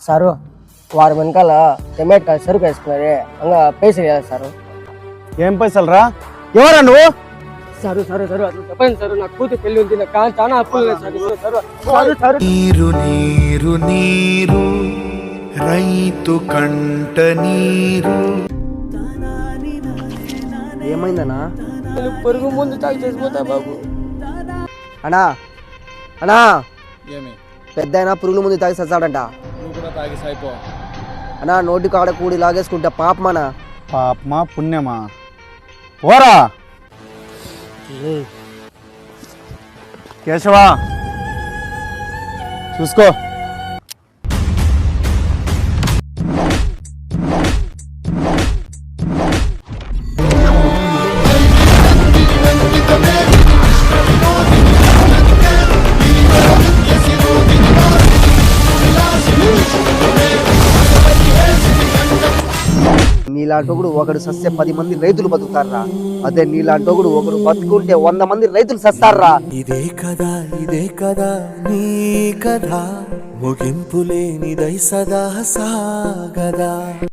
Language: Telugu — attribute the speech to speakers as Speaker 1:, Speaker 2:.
Speaker 1: సారు వారి వెనకాల టమాటా సరుకు వేసుకున్నది ఇంకా పైసలు కదా సారు.
Speaker 2: ఏం పైసలు రా? ఎవరా నువ్వు?
Speaker 1: సారు సారు సారు అట్లా చెప్పండి సారు, నాకు కూతురు పెళ్లి ఉంది, నాకు చాలా అప్పులు లేదు సారు. సారు సారు సారు
Speaker 3: నీరు నీరు నీరు రైతు కంట నీరు.
Speaker 2: ఏమైందన్నా?
Speaker 1: నేను పొరుగు ముందు తాగి చేసిపోతా బాబు.
Speaker 2: అన్నా అన్నా,
Speaker 4: ఏమి
Speaker 2: పెద్ద అయినా పురుగుల ముందు తాగి సచ్చాడంట.
Speaker 4: నువ్వు కూడా తాగి సాయిపో.
Speaker 2: అన్నా నోటి కాడ కూడి లాగేసుకుంటా పాపమానా?
Speaker 4: పాపమా పుణ్యమా? ఓరా కేశవా, చూసుకో.
Speaker 2: నీలాంటోగుడు ఒకడు సస్తే 10 మంది రైతులు బతుకుతారా? అదే నీలాంటోగుడు ఒకడు బతుకుంటే 100 మంది రైతులు సస్తారా?
Speaker 3: ఇదే కదా నీ కథ, ముగింపు లేనిదై సదా సాగదా.